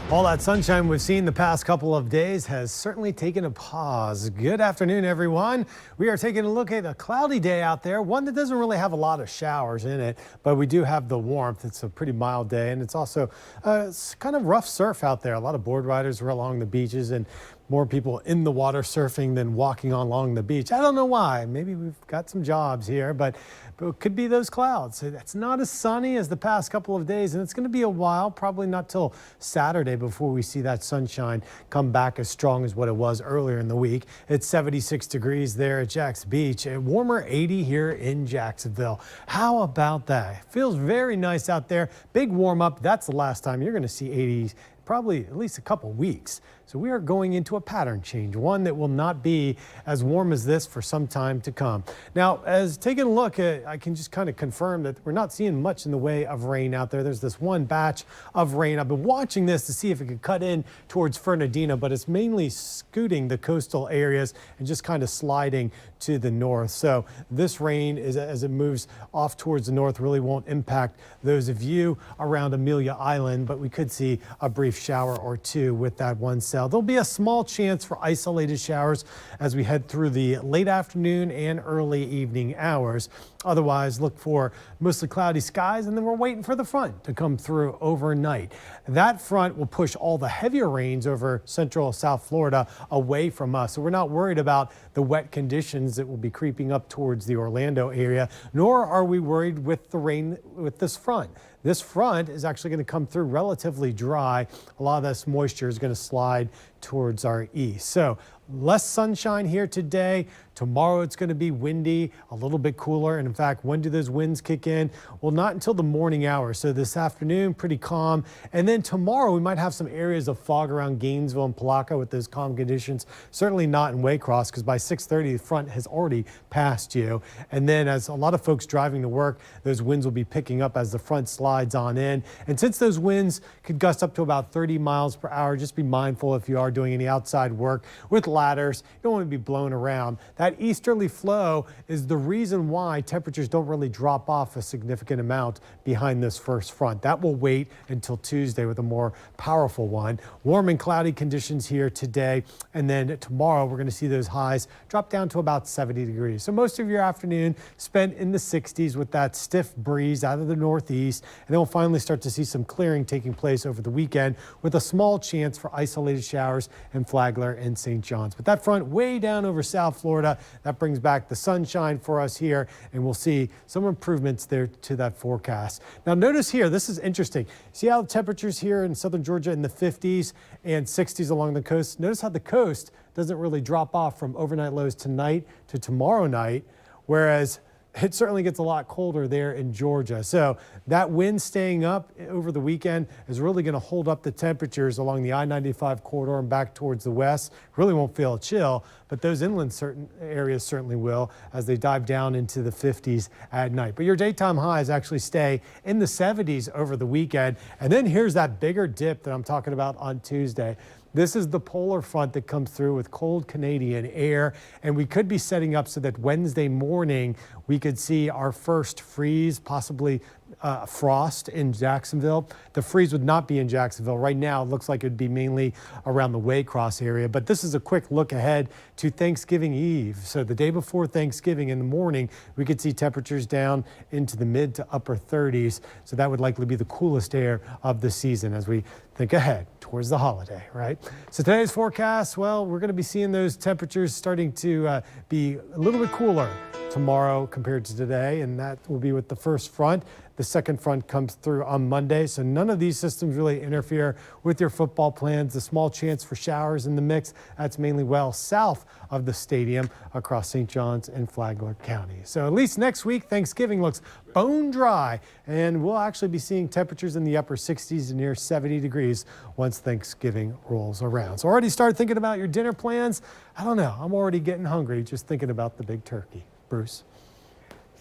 All that sunshine we've seen the past couple of days has certainly taken a pause. Good afternoon, everyone. We are taking a look at a cloudy day out there, one that doesn't really have a lot of showers in it, but we do have the warmth. It's a pretty mild day, and it's also it's kind of rough surf out there. A lot of board riders are along the beaches and more people in the water surfing than walking along the beach. I don't know why. Maybe we've got some jobs here, but it could be those clouds. It's not as sunny as the past couple of days, and it's going to be a while, probably not till Saturday before we see that sunshine come back as strong as what it was earlier in the week. It's 76 degrees there at Jax Beach, and warmer 80 here in Jacksonville. How about that? Feels very nice out there. Big warm up. That's the last time you're going to see 80s. Probably at least a couple weeks. So we are going into a pattern change, one that will not be as warm as this for some time to come. Now, as taking a look at, I can just kind of confirm that we're not seeing much in the way of rain out there. There's this one batch of rain. I've been watching this to see if it could cut in towards Fernandina, but it's mainly scooting the coastal areas and just kind of sliding to the north. So this rain, as it moves off towards the north, really won't impact those of you around Amelia Island, but we could see a brief shower or two with that one cell. There'll be a small chance for isolated showers as we head through the late afternoon and early evening hours. Otherwise, look for mostly cloudy skies, and then we're waiting for the front to come through overnight. That front will push all the heavier rains over central South Florida away from us. So we're not worried about the wet conditions that will be creeping up towards the Orlando area, nor are we worried with the rain with this front. This front is actually going to come through relatively dry. A lot of this moisture is going to slide towards our east. So less sunshine here today. Tomorrow it's going to be windy, a little bit cooler. And in fact, when do those winds kick in? Well, not until the morning hours. So this afternoon, pretty calm. And then tomorrow we might have some areas of fog around Gainesville and Palaca with those calm conditions. Certainly not in Waycross, because by 6:30 the front has already passed you. And then as a lot of folks driving to work, those winds will be picking up as the front slides on in. And since those winds could gust up to about 30 miles per hour, just be mindful if you are doing any outside work with ladders. You don't want to be blown around. That easterly flow is the reason why temperatures don't really drop off a significant amount behind this first front. That will wait until Tuesday with a more powerful one. Warm and cloudy conditions here today, and then tomorrow we're going to see those highs drop down to about 70 degrees. So most of your afternoon spent in the 60s with that stiff breeze out of the northeast, and then we'll finally start to see some clearing taking place over the weekend with a small chance for isolated showers in Flagler and St. John's. But that front way down over South Florida, that brings back the sunshine for us here, and we'll see some improvements there to that forecast. Now notice here, this is interesting. See how the temperatures here in southern Georgia in the 50s and 60s along the coast? Notice how the coast doesn't really drop off from overnight lows tonight to tomorrow night, whereas it certainly gets a lot colder there in Georgia. So that wind staying up over the weekend is really going to hold up the temperatures along the I-95 corridor and back towards the west. Really won't feel a chill, but those inland certain areas certainly will as they dive down into the 50s at night. But your daytime highs actually stay in the 70s over the weekend. And then here's that bigger dip that I'm talking about on Tuesday. This is the polar front that comes through with cold Canadian air, and we could be setting up so that Wednesday morning we could see our first freeze, possibly frost in Jacksonville. The freeze would not be in Jacksonville. Right now it looks like it would be mainly around the Waycross area, but this is a quick look ahead to Thanksgiving Eve. So the day before Thanksgiving in the morning, we could see temperatures down into the mid to upper 30s. So that would likely be the coolest air of the season as we think ahead towards the holiday, right? So today's forecast, well, we're going to be seeing those temperatures starting to be a little bit cooler tomorrow compared to today, and that will be with the first front. The second front comes through on Monday, so none of these systems really interfere with your football plans. The small chance for showers in the mix, that's mainly well south of the stadium across St. John's and Flagler County. So at least next week, Thanksgiving looks bone dry, and we'll actually be seeing temperatures in the upper 60s and near 70 degrees once Thanksgiving rolls around. So already start thinking about your dinner plans? I don't know, I'm already getting hungry just thinking about the big turkey. Bruce.